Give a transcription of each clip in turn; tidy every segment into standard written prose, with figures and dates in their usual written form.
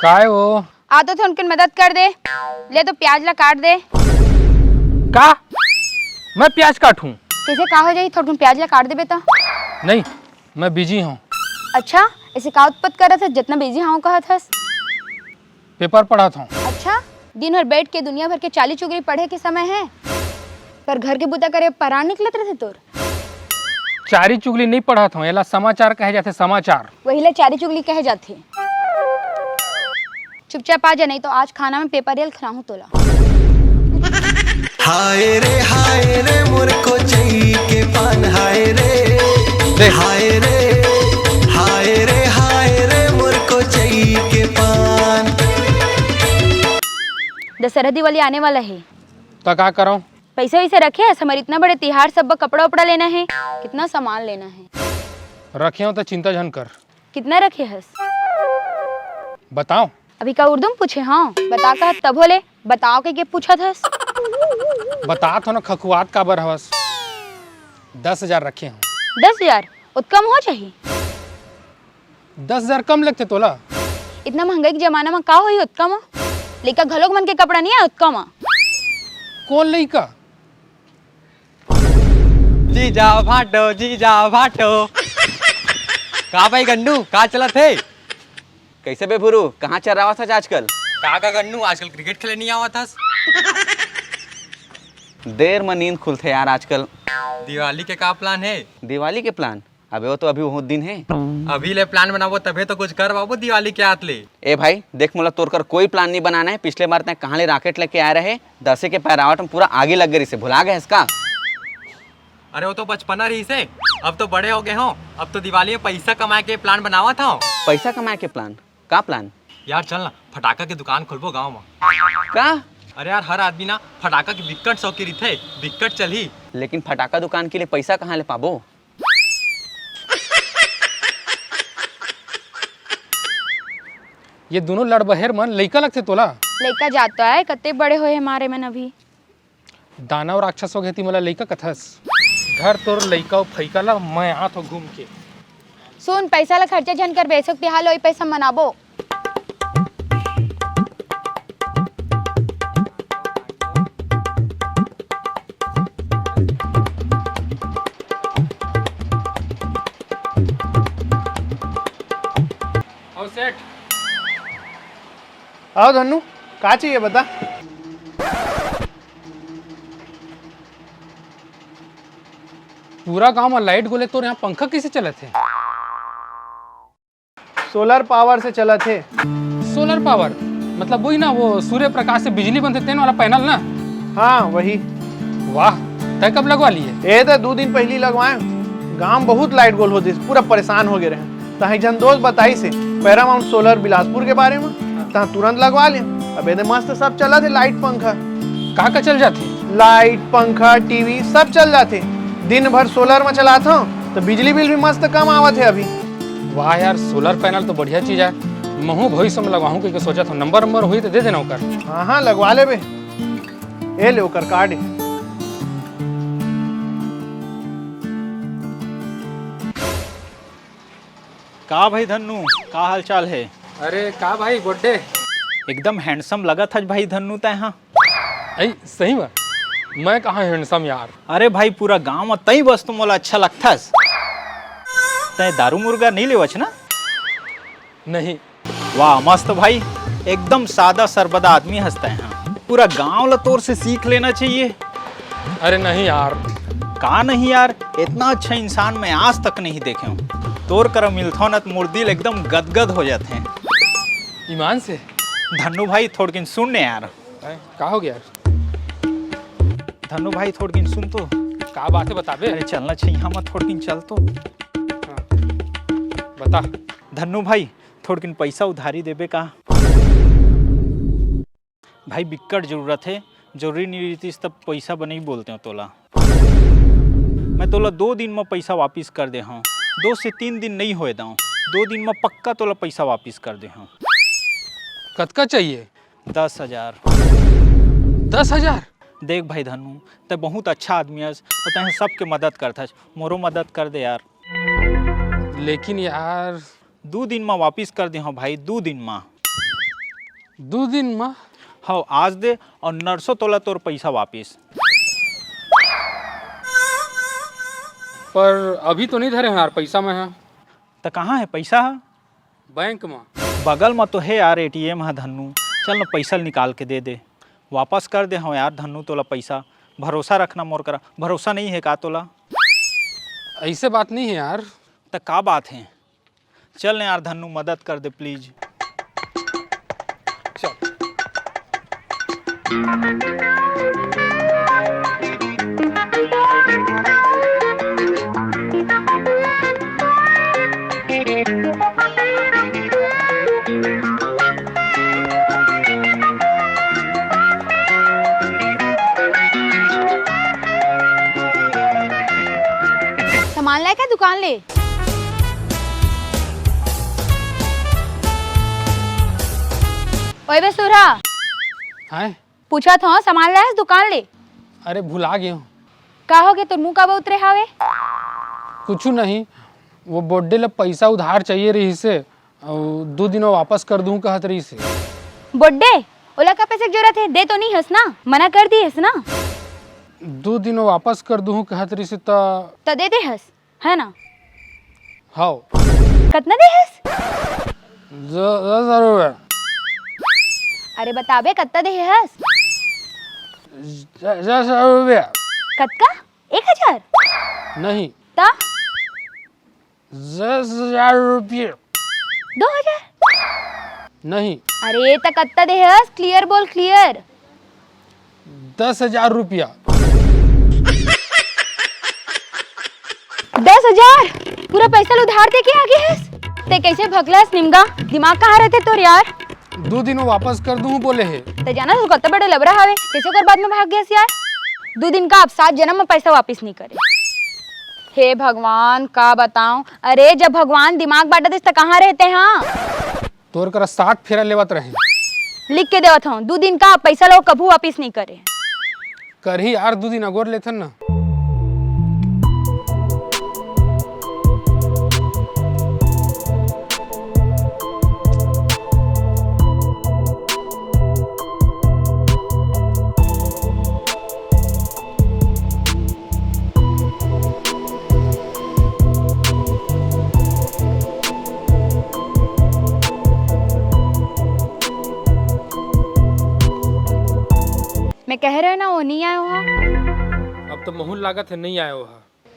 काय वो आ तो थे उनकी मदद कर दे। ले तो प्याज ला काट दे। का मैं प्याज काटूं? कैसे का हो जाई थोड़ा प्याज ला काट दे बेटा। नहीं, मैं बिजी हूँ। अच्छा ऐसे का उत्पत्त करत है जितना बिजी हाँ कहत हस। पेपर पढ़ा था। अच्छा दिन भर बैठ के दुनिया भर के चाली चुगली पढ़े के समय है पर घर के बुता करे परान निकलत रहे तोर। चारी चुगली नहीं पढ़ा था, एला समाचार कहे जाते समाचार। वही ला चारी चुगली कहे जाते। चुपचाप आ जा नहीं तो आज खाना में पेपर यल खिलाऊं तोला। हाय रे मोर को चाहिए के पान हाय रे हाय रे मोर को चाहिए के पान। दशहरा दिवाली आने वाला है तो क्या करो? पैसे वैसे रखे है हमारे इतना बड़े त्योहार सब कपड़ा उपड़ा लेना है कितना सामान लेना है। रखे हो तो चिंता जन कर। कितना रखे हस बताओ। अभी का उर्दू में पूछे हाँ बता का तब बोले बताओ के पूछा था। बता तो ना खखुआत का बर हवस। 10,000 रखे हूँ। 10,000 उत्कम हो चाहिए। 10,000 कम लगते तोला। इतना महंगाई के जमाना में का होई उत्कम लेका घलोक मन के कपड़ा नहीं है उत्कम। कौन लइका? जी जाओ भाटो का भाई गन्नू का चलत है? कैसे बे भुरू, कहाँ चल रहा था आजकल? का गन्नू आजकल क्रिकेट खेले नहीं आवा था? देर में नींद खुलते यार आजकल। दिवाली के का प्लान है? दिवाली के प्लान? अबे वो तो अभी बहुत दिन है। अभी ले प्लान बनाबो तबे तो कुछ कर बाबू दिवाली के हाथ ले। ए भाई देख मोला तोड़ कर कोई प्लान नहीं बनाना है। पिछले बार तक कहाँ ले रॉकेट लेके आए रहे, 10 के पैरावट में पूरा आगे लग गई से भुला गए इसका। अरे वो तो बचपना रही से, अब तो बड़े हो गए हो। अब तो दिवाली में पैसा कमाए के प्लान बनावा था। पैसा कमाए के प्लान? का प्लान? यार चल ना फटाका की दुकान खोलबो गाँव में। का? अरे यार हर आदमी ना फटाका की बिक्कट शौकीन थे, बिक्कट चली। लेकिन फटाका दुकान के लिए पैसा कहाँ ले पाबो? ये दोनों लड़बहेर मन लइका लगते तोला। लड़का जाता है कते बड़े हुए हमारे मन अभी। दानव राक्षस हो गई मला लइका कथस। घर तोर लइका फैका ला मैं आ तो घूम के। सुन पैसा ला खर्चा झन कर बेसक तिहार वही पैसा मनाबो। आओ सेठ। आओ धन्नू का चाहिए बता। पूरा गांव में लाइट गोले तो यहाँ पंखा कैसे चले थे? सोलर पावर से चला थे। सोलर पावर मतलब वही ना, वो सूर्य प्रकाश से बिजली बनते तेन वाला पैनल ना? हाँ वही। वाह, तय कब लगवा लिए? ये तो 2 दिन पहले लगवाए। गांव बहुत लाइट गोल होती, पूरा परेशान हो गए रहे। तही जन दोस्त बताई से पैरामाउंट सोलर बिलासपुर के बारे में, तहाँ तुरंत लगवा ले। अब ये मस्त सब चला थे, लाइट पंखा। कहाँ का चल जाती? लाइट पंखा टीवी सब चल जाते। दिन भर सोलर में चलाता हूँ तो बिजली बिल भी मस्त कम आवत है अभी। वाह यार, सोलर पैनल तो बढ़िया चीज है। महू भविष्य में लगवाऊं क्योंकि सोचा था नंबर हुई तो दे देना ओकर। हाँ हाँ लगवा ले बे। ए ले ओकर कार्ड। का भाई धन्नू का हाल चाल है? अरे का भाई गुड्डे, एकदम हैंडसम लगा था भाई धन्नू तय। हाँ अई सही में मैं कहाँ हैंडसम यार। अरे भाई पूरा गांव में तई बस तुम मोला अच्छा लगता। तय दारू मुर्गा नहीं लेवच ना? नहीं। वाह मस्त भाई, एकदम सादा सरबदा आदमी हंसता है। हाँ पूरा गांव ला तोर से सीख लेना चाहिए। अरे नहीं यार। का नहीं यार, इतना अच्छा इंसान मैं आज तक नहीं देखे हूँ। तोर कर मिलथो न मोर दिल एकदम गदगद हो जाते हैं। ईमान से। धन्नू भाई थोड़किन सुन ने यार। का हो गया? धन्नू भाई थोड़किन सुन तो। का बात है बताबे? अरे चलना चाहिए हम थोड़किन चल तो। हाँ, बता। धन्नू भाई थोड़किन पैसा उधारी देबे का? भाई बिक्कट जरूरत है, जरूरी नहीं रहती तब पैसा बने ही बोलते हो तोला। मैं तोला 2 दिन में पैसा वापिस कर दे हूँ। 2 से 3 दिन नहीं होए दाऊँ, 2 दिन में पक्का तोला पैसा वापिस कर दे हूँ। कतका चाहिए? 10,000। 10,000? देख भाई धन्नू ते बहुत अच्छा आदमी है, तैं सबके मदद करता है, मोरो मदद कर दे यार। लेकिन यार 2 दिन में वापिस कर दे हाँ भाई, 2 दिन में। 2 दिन में हाँ आज दे और 900 तोला तोर पैसा वापिस। पर अभी तो नहीं धरे हैं यार, पैसा में है तो कहाँ है पैसा? बैंक में। बगल में तो है यार ATM है धन्नू, चल ना पैसा निकाल के दे दे, वापस कर दे। हाँ यार धन्नू तोला पैसा, भरोसा रखना मोर करा। भरोसा नहीं है का तोला? ऐसे बात नहीं है यार। तो का बात है? चल ना यार धन्नू मदद कर दे प्लीज। चल सामान लाए क्या दुकान ले? ओए बे सुरा, हाय। पूछा था सामान लाए दुकान ले? अरे भुला गया हूँ। का हो गए तुर मुँह का उतरे हावे? कुछ नहीं, वो बर्थडे ला पैसा उधार चाहिए रही से, और 2 दिन में वापस कर दूँ कहत रही से। बर्थडे ओला का पैसे की जरूरत है, दे तो नहीं हस ना, मना कर दी हस ना? 2 दिन में वापस कर दूँ कहत रही से तो दे दे हस, है ना? हाँ। कितना दे हस? 10,000 रुपये। अरे बताबे कितना दे हस? 10,000 रुपये। कतका? 1,000? नहीं, ता 10,000 रुपये। 2,000? नहीं, अरे तो कितना दे हस? क्लियर बोल, क्लियर। 10,000 रुपया। 10,000? पूरा पैसा उधार दे के आगे हस? ते कैसे भगलास निमगा? दिमाग कहाँ रहते तोर यार? 2 दिन में वापस कर दूँ बोले है। ते जाना तू कितना बड़ा लबरा हावे, कैसे कर बाद में भाग गया यार? 2 दिन का आप 7 जन्म में पैसा वापस नहीं करे। हे भगवान का बताऊं, अरे जब भगवान दिमाग बांटा देस तो कहाँ रहते हैं? तोर करा 60 फेरा लेवत रहे। लिख के देवत हूँ 2 दिन का पैसा लोग कभू वापस नहीं करे। कर ही यार, 2 दिन अगोर लेथन ना। मैं कह रहे ना वो नहीं आया हुआ। अब तो महूल लागत है नहीं आया हुआ।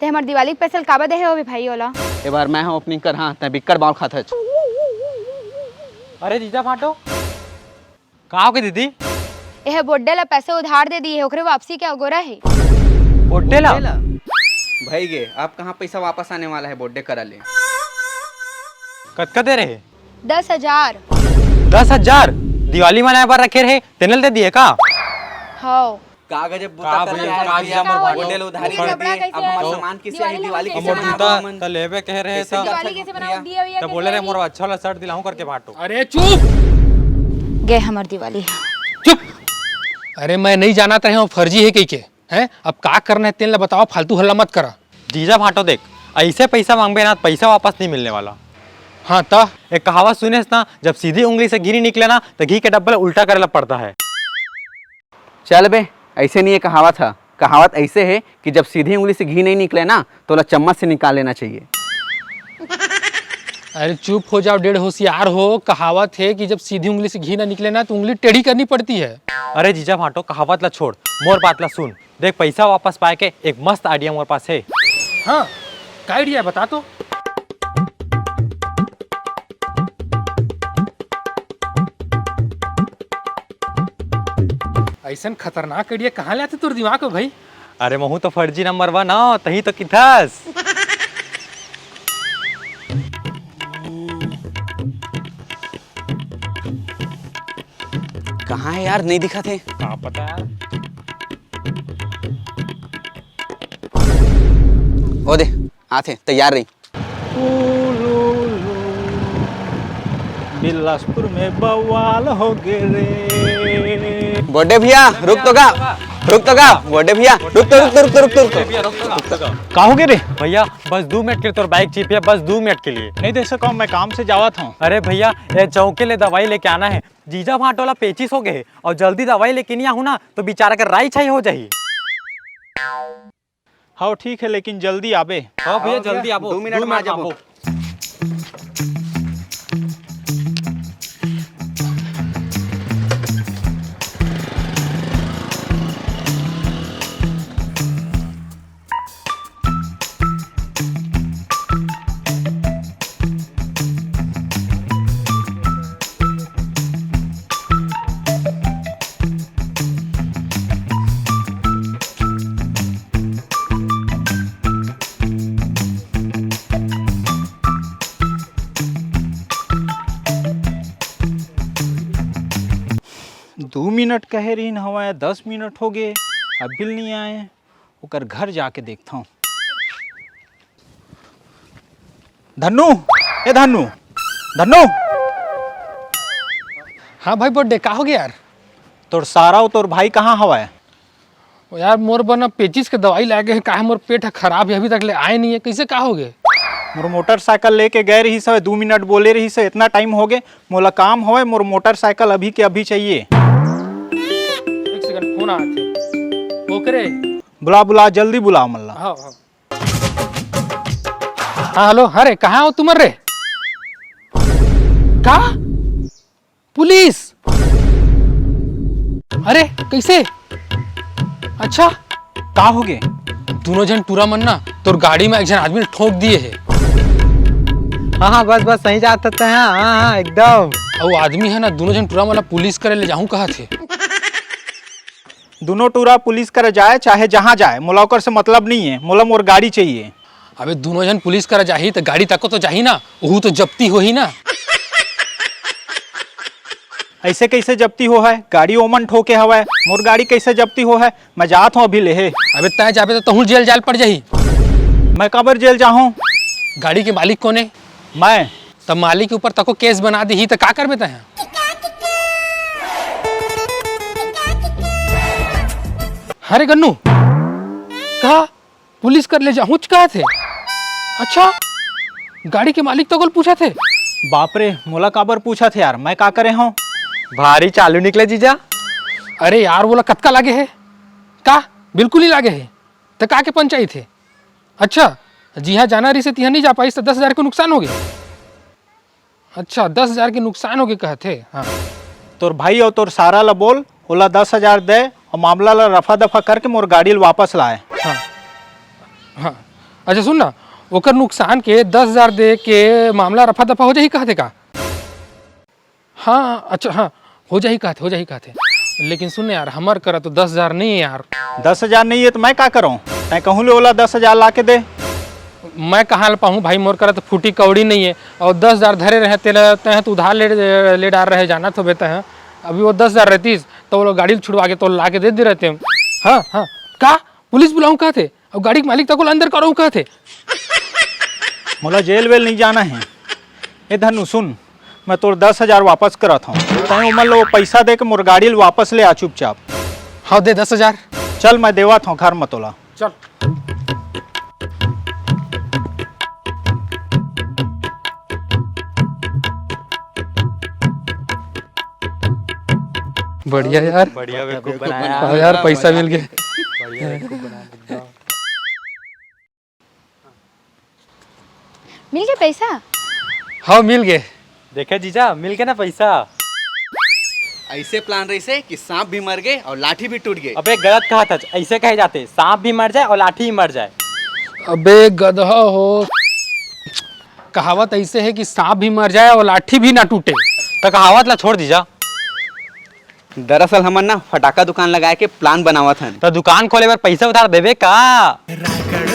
ते हमार दिवाली के पैसा काबा दे हो भाई ओला। ए बार मैं हाँ ओपनिंग कर, हाँ तै बिक्कर बाल खाता है। अरे जीजा फाटो कहाँ हो गई दीदी? यह बर्थडे ला पैसे उधार दे दिए, ओकरे वापसी क्या गोरा है? बर्थडे ला भाई गे आप कहाँ पैसा वापस आने वाला है बर्थडे करा ले? कतका दे रहे? 10,000। 10,000 दिवाली मनाए पर रखे रहे, तेनल दे दिए का? हाँ कागज का भैया, कागज जमा बर्थडे उधारी कर दिए, अब हमारा सामान किसे है? दिवाली कैसे कैसे मनाओ? मनाओ? त लेबे कह रहे था, दिवाली कैसे बनाओ? दिया विया तो कैसे बोले रहे होई? मोर अच्छा वाला शर्ट दिलाऊं करके बांटो। अरे चुप गए हमार दिवाली। चुप। अरे मैं नहीं जाना था यहाँ फर्जी है कहीं के हैं। अब का करना है तेल बताओ, फालतू हल्ला मत करा। जीजा फाटो देख, ऐसे पैसा मांगबे ना पैसा वापस नहीं मिलने वाला। हाँ ता एक कहावत सुने ना, जब सीधी उंगली से घी नहीं निकले ना तो घी के डब्बे उल्टा करेला पड़ता है। चल बे, ऐसे नहीं है कहावत है। कहावत ऐसे है कि जब सीधी उंगली से घी नहीं निकले ना तो ला चम्मच से निकाल लेना चाहिए। अरे चुप हो जाओ, डेढ़ होशियार हो। कहावत है कि जब सीधी उंगली से घी ना निकले ना तो उंगली टेढ़ी करनी पड़ती है। अरे जीजा फाटो कहावत ला छोड़, मोर बात ला सुन। देख पैसा वापस पाए के एक मस्त आइडिया मोर पास है। हाँ क्या आइडिया बता तो। ऐसा खतरनाक आइडिया कहाँ ले आते तुर दिमाग में भाई? अरे महू तो फर्जी नंबर 1 हो, तही तो किथास। कहाँ है यार, नहीं दिखा थे। क्या पता यार। ओ दे आते तैयार रही। बिलासपुर में बवाल हो गए रे। बर्थडे भैया रुक तो का। रुक तो का बर्थडे भैया, रुक तो। का हो गए रे? भैया बस 2 मिनट के लिए तो बाइक चाहिए, बस 2 मिनट के लिए। नहीं दे सका, मैं काम से जावा था। अरे भैया ये चौक के लिए दवाई लेके आना है। जीजा वहाँ टोला पेचिस हो गए और जल्दी दवाई लेके नहीं आऊँ ना तो बेचारा का राई छाई हो जाही। हाँ ठीक है, लेकिन जल्दी आबे। हाँ भैया जल्दी आप 2 मिनट में आ जाओ। दो मिनट कह रही हवा है, 10 मिनट हो गए अभी नहीं आए। ओकर घर जाके देखता हूँ। धन्नू, ए धन्नू, धन्नू। हाँ भाई बर्थडे का हो गया यार? तोर सारा और तोर भाई कहाँ हवा है? ओ यार मोर बना पेचिस के दवाई लागे है, काहे मोर पेट है खराब है, अभी तक ले आए नहीं है, कैसे का हो गए? मोर मोटरसाइकिल लेके गए रही से 2 मिनट बोले रही से, इतना टाइम हो गए। मोला काम होए, मोर मोटरसाइकिल अभी के अभी चाहिए। एक सेकंड फोन आते ओकरे। बुला बुला, जल्दी बुला मल्ला। हाँ हाँ हाँ हेलो, अरे कहाँ हो तुम रे? का पुलिस? अरे कैसे? अच्छा का हो गए? दोनों जन टूरा मन ना तोर गाड़ी में एक जन आदमी ने ठोक दिए है। हाँ बस सही जाते हैं। हाँ एकदम। और वो आदमी है ना, दोनों जन टूरा मन पुलिस करे ले जाऊं कहा थे। दोनों टूरा पुलिस कर जाए चाहे जहाँ जाए, मोला ओकर से मतलब नहीं है। मोला मोर गाड़ी चाहिए। अबे दोनों जन पुलिस करे जाही तो गाड़ी तक तो जाही ना, वहू तो जब्ती हो ही ना। ऐसे कैसे जब्ती हो है? गाड़ी ओमन ठोके हवा है, मोर गाड़ी कैसे जब्ती हो है? मैं जात हूँ अभी लेहे। अबे तय जाबे तो तहू जेल जाल पड़ जाही। मैं कबर जेल जाऊँ? गाड़ी के मालिक कौन है? मैं। तब मालिक के ऊपर तको केस बना दी तो का करबे तय? अरे गन्नू कहा पुलिस कर ले जाऊँ कहा थे? अच्छा गाड़ी के मालिक तो कल पूछा थे। बाप रे, मोला काबर पूछा थे यार, मैं का करे हूँ? भारी चालू निकले जीजा। अरे यार बोला कतका लागे है का? बिल्कुल ही लागे है तो का के पंचायत है? अच्छा जी हाँ जाना रही से तिहा नहीं जा पाई तो 10,000 का नुकसान हो गया। अच्छा 10,000 के नुकसान हो गए कहते। हाँ तोर भाई और तोर सारा ला बोल, ओला 10,000 दे और मामला ला रफा दफा करके मोर गाड़ी वापस लाए। हाँ हाँ अच्छा सुन ना, ओकर नुकसान के 10,000 दे के मामला रफा दफा हो जाही कहते का? हाँ अच्छा हाँ हो जाही कहते। लेकिन सुन यार हमार करा तो 10,000 नहीं है यार। 10,000 नहीं है तो मैं का करूँ? मैं कहूँ ले ओला 10,000 ला के दे। मैं कहाँ ले पाऊँ भाई, मोर करा तो फूटी कौड़ी नहीं है और 10,000 धरे रहते तो उधार ले डाल रहे जाना तो बेता है। अभी वो 10,000 रहतीस तो वो लोग गाड़ी छुड़वा के तो ला के दे रहते हैं। हाँ हाँ का पुलिस बुलाऊँ कहते और गाड़ी के मालिक तक अंदर करूँ कहते। मोला जेल वेल नहीं जाना है। ए धनु सुन, मैं तोर 10,000 वापस करत हूँ। तय उमर लो पैसा दे के मोर गाड़ी वापस ले आ चुपचाप। हाँ दे 10,000। चल मैं देवात हूँ घर में तोला। चल बढ़िया यार, बढ़िया बेवकूफ बनाया। हाँ यार पैसा मिल गया। मिल गया पैसा? हाँ मिल गए। देखे जीजा मिल के ना पैसा। ऐसे प्लान रही से कि सांप भी मर गए और लाठी भी टूट गई। अबे गलत कहा था, ऐसे कहे जाते सांप भी मर जाए और लाठी भी मर जाए। अबे गधा हो, कहावत ऐसे है कि सांप भी मर जाए और लाठी भी ना टूटे। तो कहावत ला छोड़ दीजा। दरअसल हमन ना फटाका दुकान लगाए के प्लान बनावत हन। तो दुकान खोले पर पैसा उधार देवे का? रायगढ़